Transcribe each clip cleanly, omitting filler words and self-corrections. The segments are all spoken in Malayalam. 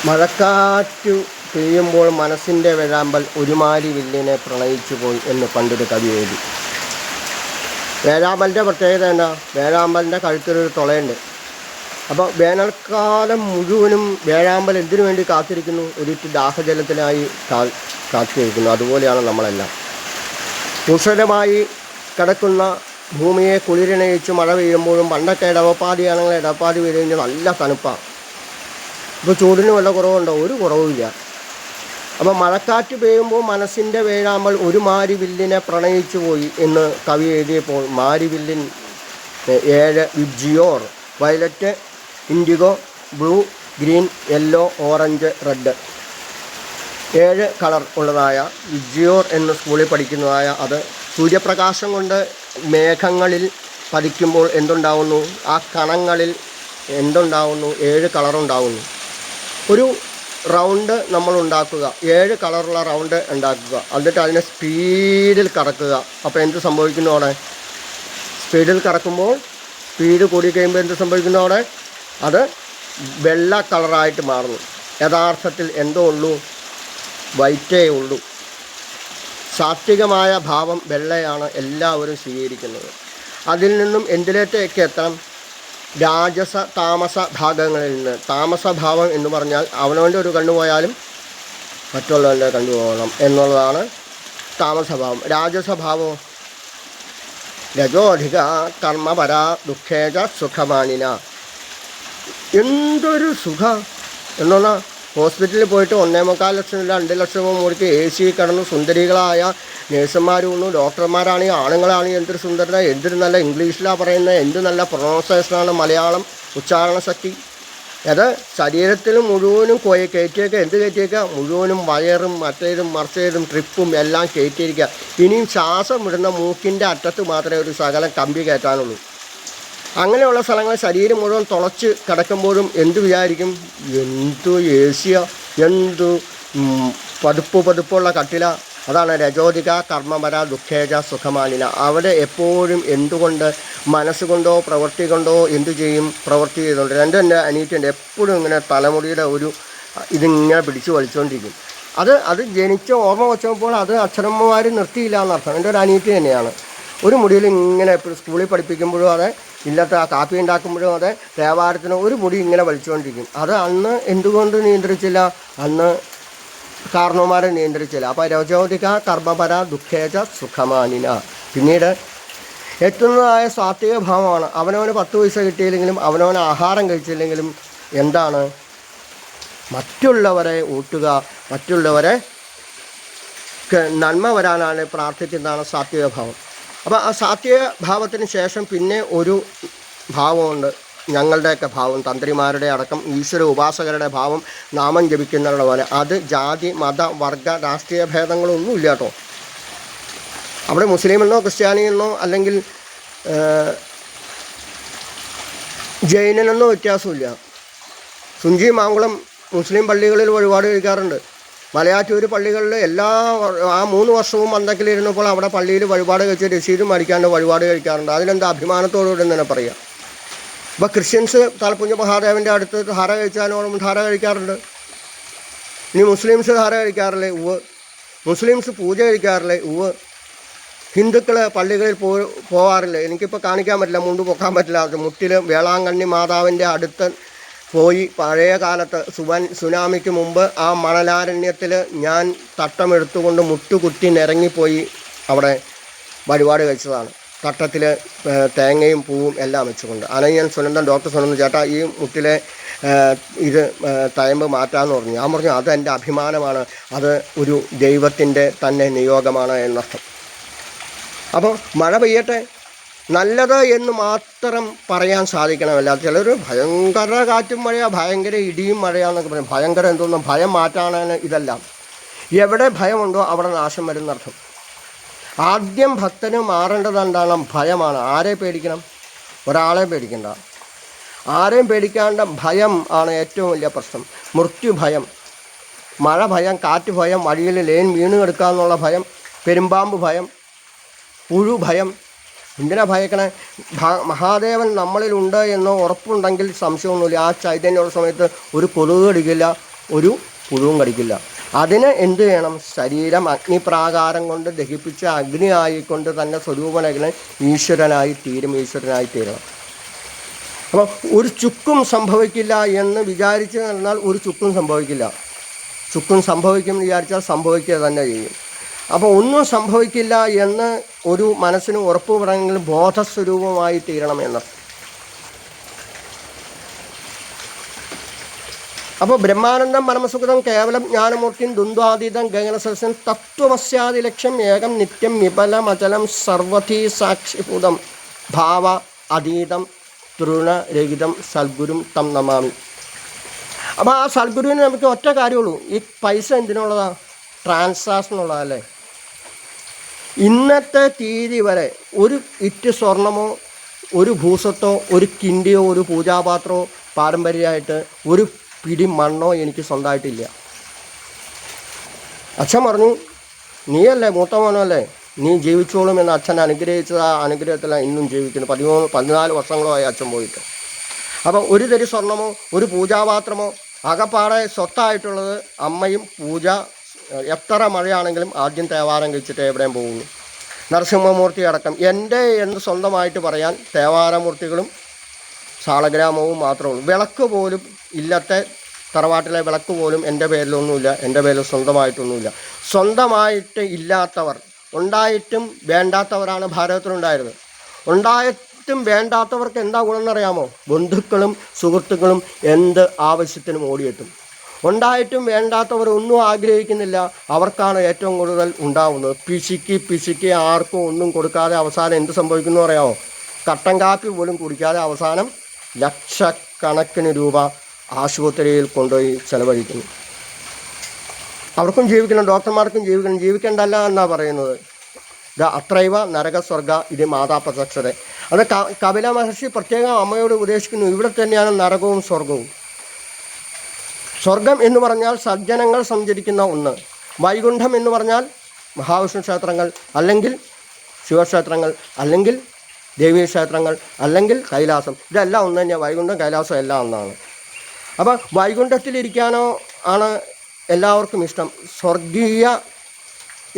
മഴക്കാറ്റു പെയ്യുമ്പോൾ മനസ്സിൻ്റെ വേഴാമ്പൽ ഒരുമാരി വില്ലിനെ പ്രണയിച്ചു പോയി എന്ന് പണ്ടൊരു കവി എഴുതി. വേഴാമ്പലിൻ്റെ പ്രത്യേകത എന്താ? വേഴാമ്പലിൻ്റെ കഴുത്തിലൊരു തുളയുണ്ട്. അപ്പോൾ വേനൽക്കാലം മുഴുവനും വേഴാമ്പൽ എന്തിനു വേണ്ടി കാത്തിരിക്കുന്നു? ഒരിറ്റ് ദാഹജലത്തിനായി കാത്തിരിക്കുന്നു. അതുപോലെയാണ് നമ്മളെല്ലാം. കുശലമായി കിടക്കുന്ന ഭൂമിയെ കുളിരിണയിച്ച് മഴ പെയ്യുമ്പോഴും, പണ്ടൊക്കെ ഇടവപ്പാതിയാണെങ്കിൽ ഇടവപ്പാതി പെയ്യുമ്പോൾ നല്ല തണുപ്പാണ്. ഇപ്പോൾ ചൂടിന് വല്ല കുറവുണ്ടോ? ഒരു കുറവുമില്ല. അപ്പോൾ മഴക്കാറ്റ് പെയ്യുമ്പോൾ മനസ്സിൻ്റെ വേഴാമ്പൽ ഒരു മാരിവില്ലിനെ പ്രണയിച്ചു പോയി എന്ന് കവി എഴുതിയപ്പോൾ, മാരിവില്ലിൻ 7 VIBGYOR, violet, indigo, blue, green, yellow, orange, red 7 colour ഉള്ളതായ വിബ്ജിയോർ എന്ന് സ്കൂളിൽ പഠിക്കുന്നതായ അത് സൂര്യപ്രകാശം കൊണ്ട് മേഘങ്ങളിൽ പതിക്കുമ്പോൾ എന്തുണ്ടാവുന്നു? ആ കണങ്ങളിൽ എന്തുണ്ടാവുന്നു? 7 കളറുണ്ടാവുന്നു. ഒരു റൗണ്ട് നമ്മൾ ഉണ്ടാക്കുക, 7 കളറുള്ള റൗണ്ട് ഉണ്ടാക്കുക, എന്നിട്ട് അതിനെ സ്പീഡിൽ കറക്കുക. അപ്പോൾ എന്ത് സംഭവിക്കുന്നു? അവിടെ സ്പീഡിൽ കറക്കുമ്പോൾ, സ്പീഡ് കൂടി കഴിയുമ്പോൾ എന്ത് സംഭവിക്കുന്നു? അവിടെ അത് വെള്ള കളറായിട്ട് മാറുന്നു. യഥാർത്ഥത്തിൽ എന്തോ ഉള്ളൂ? വൈറ്റേ ഉള്ളൂ. സാത്വികമായ ഭാവം വെള്ളയാണ് എല്ലാവരും സ്വീകരിക്കുന്നത്. അതിൽ നിന്നും എന്തിലേക്കൊക്കെ എത്തണം? രാജസ താമസ ഭാഗങ്ങളിൽ നിന്ന്. താമസഭാവം എന്ന് പറഞ്ഞാൽ അവനവൻ്റെ ഒരു കണ്ണു പോയാലും മറ്റുള്ളവൻ്റെ കണ്ണു പോകണം എന്നുള്ളതാണ് താമസഭാവം. രാജസഭാവം രജോധിക കർമ്മപര ദുഃഖേജ സുഖമാനിന. എന്തൊരു സുഖം എന്നുള്ള ഹോസ്പിറ്റലിൽ പോയിട്ട് 1.25 ലക്ഷം 2 ലക്ഷമോ മുറിക്ക് AC കിടന്ന് സുന്ദരികളായ നേഴ്സുമാരും ഡോക്ടർമാരാണെങ്കിൽ ആണുങ്ങളാണെങ്കിൽ എന്തൊരു സുന്ദരത, എന്തൊരു നല്ല ഇംഗ്ലീഷിലാണ് പറയുന്നത്, എന്ത് നല്ല പ്രൊണൗൺസേഷനാണ് മലയാളം ഉച്ചാരണ ശക്തി. അത് ശരീരത്തിൽ മുഴുവനും കയറ്റിയേക്കുക. എന്ത് കയറ്റിയേക്കുക? മുഴുവനും വയറും മറ്റേതും മറിച്ചേതും ട്രിപ്പും എല്ലാം കയറ്റിയിരിക്കുക. ഇനിയും ശ്വാസം വിടുന്ന മൂക്കിൻ്റെ അറ്റത്ത് മാത്രമേ ഒരു ശകലം കമ്പി കയറ്റാനുള്ളൂ. അങ്ങനെയുള്ള സ്ഥലങ്ങൾ ശരീരം മുഴുവൻ തുളച്ച് കിടക്കുമ്പോഴും എന്തു വിചാരിക്കും? എന്തു AC, എന്തു പതുപ്പുള്ള കട്ടില. അതാണ് രജോധിക കർമ്മപര ദുഃഖേജ സുഖമാനിന. അവിടെ എപ്പോഴും എന്തുകൊണ്ട്? മനസ്സുകൊണ്ടോ പ്രവൃത്തി കൊണ്ടോ എന്തു ചെയ്യും? പ്രവൃത്തി ചെയ്തുകൊണ്ട്. എൻ്റെ അനിയത്തിൻ്റെ എപ്പോഴും ഇങ്ങനെ തലമുടിയുടെ ഒരു ഇതിങ്ങനെ പിടിച്ച് വലിച്ചുകൊണ്ടിരിക്കും. അത് ജനിച്ച ഓർമ്മ വെച്ചപ്പോൾ അത് അച്ഛനമ്മമാർ നിർത്തിയില്ല എന്നർത്ഥം. എൻ്റെ ഒരു അനിയത്തി തന്നെയാണ്. ഒരു മുടിയിൽ ഇങ്ങനെ സ്കൂളിൽ പഠിപ്പിക്കുമ്പോഴും അതെ, ഇല്ലത്തെ കാപ്പി ഉണ്ടാക്കുമ്പോഴും അതെ, വ്യാപാരത്തിന് ഒരു മുടി ഇങ്ങനെ വലിച്ചുകൊണ്ടിരിക്കും. അത് അന്ന് എന്തുകൊണ്ട് നിയന്ത്രിച്ചില്ല? അന്ന് കാരണവന്മാരെ നിയന്ത്രിച്ചില്ല. അപ്പോൾ രജോധിക കർമ്മപര ദുഃഖേജ സുഖമാനിന. പിന്നീട് എത്തുന്നതായ സാത്വിക ഭാവമാണ്. അവനവന് 10 പൈസ കിട്ടിയില്ലെങ്കിലും, അവനവന് ആഹാരം കഴിച്ചില്ലെങ്കിലും എന്താണ്? മറ്റുള്ളവരെ ഊട്ടുക, മറ്റുള്ളവരെ നന്മ വരാനാണ് പ്രാർത്ഥിക്കുന്നതാണ് സാത്വിക ഭാവം. അപ്പോൾ ആ സാത്വിക ഭാവത്തിന് ശേഷം പിന്നെ ഒരു ഭാവമുണ്ട്, ഞങ്ങളുടെയൊക്കെ ഭാവം, തന്ത്രിമാരുടെ അടക്കം ഈശ്വര ഉപാസകരുടെ ഭാവം, നാമം ജപിക്കുന്നവരുടെ പോലെ. അത് ജാതി മത വർഗ രാഷ്ട്രീയ ഭേദങ്ങളൊന്നുമില്ല കേട്ടോ. അവിടെ മുസ്ലിമെന്നോ ക്രിസ്ത്യാനിയെന്നോ അല്ലെങ്കിൽ ജൈനനെന്നോ വ്യത്യാസമില്ല. സുഞ്ചി മാങ്കുളം മുസ്ലിം പള്ളികളിൽ വഴിപാട് കഴിക്കാറുണ്ട്. മലയാറ്റൂർ പള്ളികളിൽ ആ 3 വർഷവും മന്ദക്കിലിരുന്നപ്പോൾ അവിടെ പള്ളിയിൽ വഴിപാട് കഴിച്ച് രസീത് മേടിക്കാണ്ട് വഴിപാട് കഴിക്കാറുണ്ട്. അതിനെന്താ അഭിമാനത്തോടുകൂടി തന്നെ പറയുക. അപ്പോൾ ക്രിസ്ത്യൻസ് തലപ്പുഞ്ച മഹാദേവൻ്റെ അടുത്ത് ധാര കഴിച്ചാലോളം ധാര കഴിക്കാറുണ്ട്. ഇനി മുസ്ലിംസ് ധാര കഴിക്കാറില്ലേ? ഉവ്വ്. മുസ്ലിംസ് പൂജ കഴിക്കാറില്ലേ? ഉവ്വ്. ഹിന്ദുക്കൾ പള്ളികളിൽ പോകാറില്ലേ? എനിക്കിപ്പോൾ കാണിക്കാൻ പറ്റില്ല, മുണ്ട് പൊക്കാൻ പറ്റില്ല. മുട്ടിൽ വേളാങ്കണ്ണി മാതാവിൻ്റെ അടുത്ത് പോയി പഴയ കാലത്ത് സുനാമിക്ക് മുമ്പ് ആ മണലാരണ്യത്തിൽ ഞാൻ തട്ടമെടുത്തുകൊണ്ട് മുട്ടുകുത്തി നിരങ്ങിപ്പോയി അവിടെ വഴിപാട് കഴിച്ചതാണ്. തട്ടത്തിൽ തേങ്ങയും പൂവും എല്ലാം വെച്ചുകൊണ്ട്. അനന്യൻ സുനന്ദൻ ഡോക്ടർ സുനന്ദൻ, ചേട്ടാ ഈ മുട്ടിലെ ഇത് തയമ്പ് മാറ്റാമെന്ന് പറഞ്ഞു. ഞാൻ പറഞ്ഞു അത് എൻ്റെ അഭിമാനമാണ്, അത് ഒരു ദൈവത്തിൻ്റെ തന്നെ നിയോഗമാണ് എന്നർത്ഥം. അപ്പോൾ മഴ പെയ്യട്ടെ, നല്ലത് എന്ന് മാത്രം പറയാൻ സാധിക്കണമല്ല. ചിലർ ഭയങ്കര കാറ്റും മഴയാണ്, ഭയങ്കര ഇടിയും മഴയാണെന്നൊക്കെ പറയും. ഭയങ്കര എന്തോന്നും ഭയം മാറ്റാനാണ് ഇതെല്ലാം. എവിടെ ഭയമുണ്ടോ അവിടെ നാശം വരുന്നർത്ഥം. ആദ്യം ഭക്തന് മാറേണ്ടത് എന്താണ്? ഭയമാണ്. ആരെ പേടിക്കണം? ഒരാളെ പേടിക്കണ്ട. ആരെയും പേടിക്കാണ്ട ഭയം ആണ് ഏറ്റവും വലിയ പ്രശ്നം. മൃത്യുഭയം, മഴ ഭയം, കാറ്റ് ഭയം, വഴിയിൽ ലേൻ വീണ് കിടക്കാമെന്നുള്ള ഭയം, പെരുമ്പാമ്പ് ഭയം, പുഴു ഭയം. എന്തിനാ ഭയക്കണേ? മഹാദേവൻ നമ്മളിലുണ്ട് എന്ന് ഉറപ്പുണ്ടെങ്കിൽ സംശയമൊന്നുമില്ല. ആ ചൈതന്യമുള്ള സമയത്ത് ഒരു കൊതുക് കടിക്കില്ല, ഒരു പുഴുവും കടിക്കില്ല. അതിന് എന്ത് ചെയ്യണം? ശരീരം അഗ്നിപ്രാകാരം കൊണ്ട് ദഹിപ്പിച്ച അഗ്നി ആയിക്കൊണ്ട് തന്നെ സ്വരൂപനകളെ ഈശ്വരനായി തീരണം. അപ്പോൾ ഒരു ചുക്കും സംഭവിക്കില്ല എന്ന് വിചാരിച്ച് നടന്നാൽ ഒരു ചുക്കും സംഭവിക്കില്ല. ചുക്കും സംഭവിക്കുമെന്ന് വിചാരിച്ചാൽ സംഭവിക്കുക തന്നെ ചെയ്യും. അപ്പോൾ ഒന്നും സംഭവിക്കില്ല എന്ന് ഒരു മനസ്സിന് ഉറപ്പ് പറയെങ്കിൽ ബോധസ്വരൂപമായി തീരണമെന്ന്. അപ്പോൾ ബ്രഹ്മാനന്ദം പരമസുഖം കേവലം ജ്ഞാനമൂർത്തിയും ദ്വന്ദ്വാതീതം ഗഗനസദസ്യം തത്വമസ്യാദി ലക്ഷ്യം ഏകം നിത്യം വിപലം അചലം സർവധി സാക്ഷിഭൂതം ഭാവ അതീതം തൃണരഹിതം സദ്ഗുരും തം നമാമി. അപ്പോൾ ആ സദ്ഗുരുവിന് നമുക്ക് ഒറ്റ കാര്യമുള്ളൂ, ഈ പൈസ എന്തിനുള്ളതാ? ട്രാൻസാക്ഷനുള്ളതല്ലേ. ഇന്നത്തെ തീയതി വരെ ഒരു ഇറ്റ് സ്വർണമോ ഒരു ഭൂസത്തോ ഒരു കിണ്ടിയോ ഒരു പൂജാപാത്രമോ പാരമ്പര്യമായിട്ട് ഒരു പിടി മണ്ണോ എനിക്ക് സ്വന്തമായിട്ടില്ല. അച്ഛൻ പറഞ്ഞു, നീയല്ലേ മൂത്ത മോനല്ലേ, നീ ജീവിച്ചോളും എന്ന് അച്ഛൻ അനുഗ്രഹിച്ചത് ആ അനുഗ്രഹത്തിലാണ് ഇന്നും ജീവിക്കുന്നു. 14 വർഷങ്ങളായി അച്ഛൻ പോയിട്ട്. അപ്പോൾ ഒരു തരി സ്വർണമോ ഒരു പൂജാപാത്രമോ അകപ്പാടെ സ്വത്തായിട്ടുള്ളത് അമ്മയും പൂജ. എത്ര മഴയാണെങ്കിലും ആദ്യം തേവാരം കഴിച്ചിട്ട് എവിടെയും പോകുന്നു. നരസിംഹമൂർത്തി അടക്കം എൻ്റെ എന്ന് സ്വന്തമായിട്ട് പറയാൻ തേവാരമൂർത്തികളും സാളഗ്രാമവും മാത്രമേ ഉള്ളൂ. വിളക്ക് പോലും ഇല്ലത്തെ തറവാട്ടിലെ വിളക്ക് പോലും എൻ്റെ പേരിലൊന്നുമില്ല, എൻ്റെ പേരിൽ സ്വന്തമായിട്ടൊന്നുമില്ല. സ്വന്തമായിട്ട് ഇല്ലാത്തവർ ഉണ്ടായിട്ടും വേണ്ടാത്തവരാണ് ഭാരതത്തിലുണ്ടായിരുന്നത്. ഉണ്ടായിട്ടും വേണ്ടാത്തവർക്ക് എന്താ ഗുണമെന്നറിയാമോ? ബന്ധുക്കളും സുഹൃത്തുക്കളും എന്ത് ആവശ്യത്തിനും ഓടിയെത്തും. ഉണ്ടായിട്ടും വേണ്ടാത്തവർ ഒന്നും ആഗ്രഹിക്കുന്നില്ല, അവർക്കാണ് ഏറ്റവും കൂടുതൽ ഉണ്ടാവുന്നത്. പിശുക്കി ആർക്കും ഒന്നും കൊടുക്കാതെ അവസാനം എന്ത് സംഭവിക്കുന്നു അറിയാമോ? കട്ടൻ കാപ്പി പോലും കുടിക്കാതെ അവസാനം ലക്ഷക്കണക്കിന് രൂപ ആശുപത്രിയിൽ കൊണ്ടുപോയി ചെലവഴിക്കുന്നു. അവർക്കും ജീവിക്കണം, ഡോക്ടർമാർക്കും ജീവിക്കണം. ജീവിക്കേണ്ടല്ല എന്നാണ് പറയുന്നത്. അത്രൈവ നരകസ്വർഗ ഇത് മാതാപ്രതക്ഷത. അത് കപില മഹർഷി പ്രത്യേകം അമ്മയോട് ഉപദേശിക്കുന്നു. ഇവിടെ തന്നെയാണ് നരകവും സ്വർഗവും. സ്വർഗം എന്ന് പറഞ്ഞാൽ സജ്ജനങ്ങൾ സഞ്ചരിക്കുന്ന ഒന്ന്. വൈകുണ്ഠം എന്ന് പറഞ്ഞാൽ മഹാവിഷ്ണു ക്ഷേത്രങ്ങൾ, അല്ലെങ്കിൽ ശിവക്ഷേത്രങ്ങൾ, അല്ലെങ്കിൽ ദേവീക്ഷേത്രങ്ങൾ, അല്ലെങ്കിൽ കൈലാസം. ഇതെല്ലാം ഒന്ന് തന്നെയാണ്. വൈകുണ്ഠം കൈലാസം എല്ലാം ഒന്നാണ്. അപ്പോൾ വൈകുണ്ഠത്തിലിരിക്കാനോ ആണ് എല്ലാവർക്കും ഇഷ്ടം. സ്വർഗീയ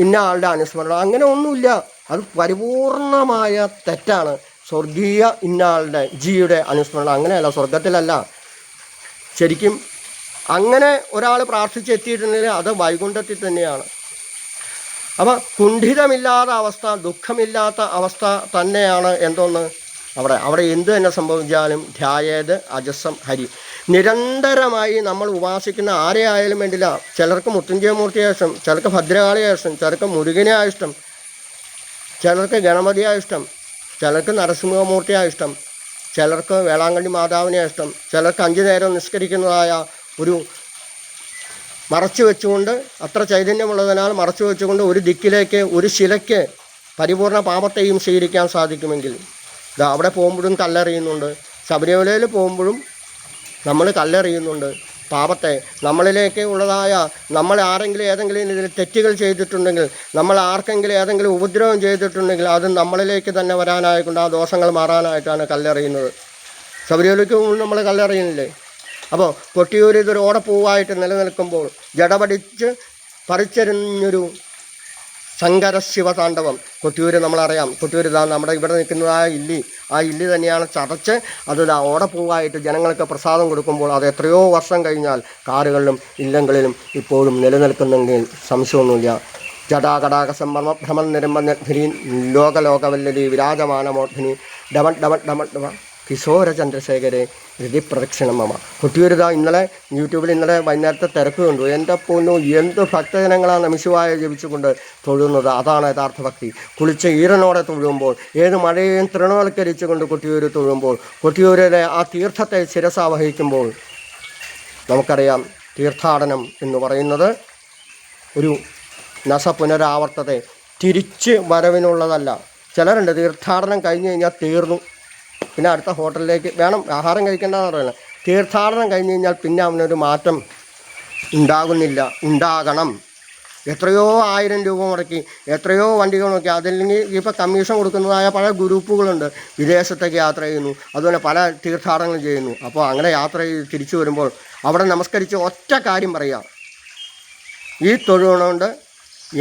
ഇന്ന ആളുടെ അനുസ്മരണം അങ്ങനെ ഒന്നുമില്ല. അത് പരിപൂർണമായ തെറ്റാണ്. സ്വർഗീയ ഇന്ന ആളുടെ ജിയുടെ അനുസ്മരണം അങ്ങനെയല്ല, സ്വർഗത്തിലല്ല. ശരിക്കും അങ്ങനെ ഒരാൾ പ്രാർത്ഥിച്ചെത്തിയിട്ടുണ്ടെങ്കിൽ അത് വൈകുണ്ഠത്തിൽ തന്നെയാണ്. അപ്പോൾ കുണ്ഠിതമില്ലാത്ത അവസ്ഥ, ദുഃഖമില്ലാത്ത അവസ്ഥ തന്നെയാണ് എന്തോന്ന് അവിടെ എന്ത് തന്നെ സംഭവിച്ചാലും ധ്യായേത് അജസം ഹരി. നിരന്തരമായി നമ്മൾ ഉപാസിക്കുന്ന ആരെയായാലും വേണ്ടില്ല. ചിലർക്ക് മൃത്യുഞ്ജയമൂർത്തിയായ ഇഷ്ടം, ചിലർക്ക് ഭദ്രകാളിയായ ഇഷ്ടം, ചിലർക്ക് മുരുകനായ ഇഷ്ടം, ചിലർക്ക് ഗണപതിയായ ഇഷ്ടം, ചിലർക്ക് നരസിംഹമൂർത്തിയായ ഇഷ്ടം, ചിലർക്ക് വേളാങ്കണ്ണി മാതാവിനെയായ ഇഷ്ടം, ചിലർക്ക് 5 നേരം നിസ്കരിക്കുന്നതായ ഒരു മറച്ചു വെച്ചുകൊണ്ട്, അത്ര ചൈതന്യമുള്ളതിനാൽ മറച്ചു വെച്ചുകൊണ്ട് ഒരു ദിക്കിലേക്ക് ഒരു ശിലയ്ക്ക് പരിപൂർണ പാപത്തെയും സ്വീകരിക്കാൻ സാധിക്കുമെങ്കിൽ അവിടെ പോകുമ്പോഴും കല്ലെറിയുന്നുണ്ട്. ശബരിമലയിൽ പോകുമ്പോഴും നമ്മൾ കല്ലെറിയുന്നുണ്ട്. പാപത്തെ നമ്മളിലേക്ക് ഉള്ളതായ നമ്മൾ ആരെങ്കിലും ഏതെങ്കിലും ഇതിൽ തെറ്റുകൾ ചെയ്തിട്ടുണ്ടെങ്കിൽ, നമ്മൾ ആർക്കെങ്കിലും ഏതെങ്കിലും ഉപദ്രവം ചെയ്തിട്ടുണ്ടെങ്കിൽ അത് നമ്മളിലേക്ക് തന്നെ വരാനായിക്കൊണ്ട് ആ ദോഷങ്ങൾ മാറാനായിട്ടാണ് കല്ലെറിയുന്നത്. ശബരിമലയ്ക്ക് മുമ്പ് നമ്മൾ കല്ലെറിയുന്നില്ലേ? അപ്പോൾ കൊട്ടിയൂർ ഇതൊരു ഓടപ്പൂവായിട്ട് നിലനിൽക്കുമ്പോൾ ജടപടിച്ച് പറിച്ചെറിഞ്ഞൊരു ശങ്കര ശിവതാണ്ഡവം കൊട്ടിയൂർ നമ്മളറിയാം. കൊട്ടിയൂർ ഇതാ നമ്മുടെ ഇവിടെ നിൽക്കുന്ന ആ ഇല്ലി തന്നെയാണ് ചതച്ച് അത് ഓടപ്പൂവായിട്ട് ജനങ്ങൾക്ക് പ്രസാദം കൊടുക്കുമ്പോൾ അത് എത്രയോ വർഷം കഴിഞ്ഞാൽ കാടുകളിലും ഇല്ലങ്ങളിലും ഇപ്പോഴും നിലനിൽക്കുന്നെങ്കിൽ സംശയമൊന്നുമില്ല. ജടാകടാക സംഭ്രമ ഭ്രമൻ നിരമ്പി ലോകലോകവല്ലി വിരാജമാനമോർധിനി ഡമൻ ഡമൻ ഡമൻ ഡമ കിശോര ചന്ദ്രശേഖരെ ഹൃതിപ്രദക്ഷിണമ. കൊട്ടിയൂരിത ഇന്നലെ യൂട്യൂബിൽ വൈകുന്നേരത്തെ തിരക്ക് കണ്ടു. എൻ്റെ പൊന്നു, എന്ത് ഭക്തജനങ്ങളാണ് നമിശിവായ ജപിച്ചുകൊണ്ട് തൊഴുന്നത്. അതാണ് യഥാർത്ഥ ഭക്തി. കുളിച്ച് ഈറനോടെ തൊഴുമ്പോൾ, ഏത് മഴയെയും തൃണവൽക്കരിച്ചുകൊണ്ട് കൊട്ടിയൂർ തൊഴുമ്പോൾ, കൊട്ടിയൂരിലെ ആ തീർത്ഥത്തെ ശിരസ വഹിക്കുമ്പോൾ നമുക്കറിയാം തീർത്ഥാടനം എന്ന് പറയുന്നത് ഒരു പുനരാവർത്തത്തെ തിരിച്ച് വരവിനുള്ളതല്ല. ചിലരുണ്ട് തീർത്ഥാടനം കഴിഞ്ഞ് കഴിഞ്ഞാൽ തീർന്നു, പിന്നെ അടുത്ത ഹോട്ടലിലേക്ക് വേണം ആഹാരം കഴിക്കേണ്ടതെന്ന് പറയുന്നത്. തീർത്ഥാടനം കഴിഞ്ഞ് കഴിഞ്ഞാൽ പിന്നെ അവനൊരു മാറ്റം ഉണ്ടാകുന്നില്ല. ഉണ്ടാകണം. എത്രയോ 1000 രൂപ മുടക്കി എത്രയോ വണ്ടികൾ നോക്കി. അതല്ലെങ്കിൽ ഇപ്പോൾ കമ്മീഷൻ കൊടുക്കുന്നതായ പല ഗ്രൂപ്പുകളുണ്ട്, വിദേശത്തേക്ക് യാത്ര ചെയ്യുന്നു, അതുപോലെ പല തീർത്ഥാടനങ്ങൾ ചെയ്യുന്നു. അപ്പോൾ അങ്ങനെ യാത്ര ചെയ്ത് തിരിച്ചു വരുമ്പോൾ അവിടെ നമസ്കരിച്ച് ഒറ്റ കാര്യം പറയാം, ഈ തൊഴുകൊണ്ട്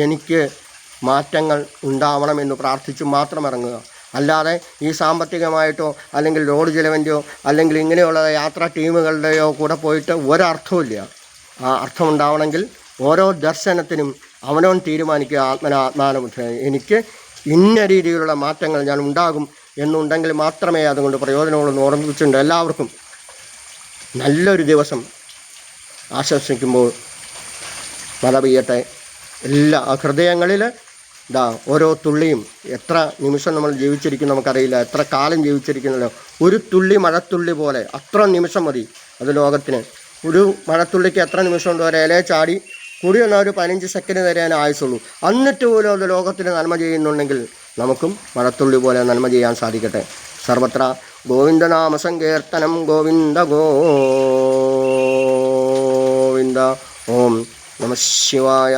എനിക്ക് മാറ്റങ്ങൾ ഉണ്ടാവണമെന്ന് പ്രാർത്ഥിച്ച് മാത്രം ഇറങ്ങുക. അല്ലാതെ ഈ സാമ്പത്തികമായിട്ടോ അല്ലെങ്കിൽ റോഡ് ചിലവിൻ്റെയോ അല്ലെങ്കിൽ ഇങ്ങനെയുള്ള യാത്രാ ടീമുകളുടെയോ കൂടെ പോയിട്ട് ഒരർത്ഥമില്ല. ആ അർത്ഥമുണ്ടാവണമെങ്കിൽ ഓരോ ദർശനത്തിനും അവനവൻ തീരുമാനിക്കുക, ആത്മാനബുദ്ധി എനിക്ക് ഇന്ന രീതിയിലുള്ള മാറ്റങ്ങൾ ഞാൻ ഉണ്ടാകും എന്നുണ്ടെങ്കിൽ മാത്രമേ അതുകൊണ്ട് പ്രയോജനമുള്ളൂ ഓർമ്മിച്ചിട്ടുണ്ട്. എല്ലാവർക്കും നല്ലൊരു ദിവസം ആശംസിക്കുമ്പോൾ മഴ പെയ്യട്ടെ. എല്ലാ ഹൃദയങ്ങളിൽ ഓരോ തുള്ളിയും എത്ര നിമിഷം നമ്മൾ ജീവിച്ചിരിക്കും നമുക്കറിയില്ല, എത്ര കാലം ജീവിച്ചിരിക്കുന്നല്ലോ. ഒരു തുള്ളി മഴത്തുള്ളി പോലെ അത്ര നിമിഷം മതി അത് ലോകത്തിന്. ഒരു മഴത്തുള്ളിക്ക് എത്ര നിമിഷമുണ്ട്? ഒരു ഇലയെ ചാടി കൂടി വന്നാൽ ഒരു 15 സെക്കൻഡ് തരാൻ ആയുസുള്ളൂ. എന്നിട്ട് പോലും അത് ലോകത്തിന് നന്മ ചെയ്യുന്നുണ്ടെങ്കിൽ നമുക്കും മഴത്തുള്ളി പോലെ നന്മ ചെയ്യാൻ സാധിക്കട്ടെ. സർവത്ര ഗോവിന്ദനാമ സങ്കീർത്തനം. ഗോവിന്ദ ഗോവിന്ദ. ഓം നമഃ ശിവായ.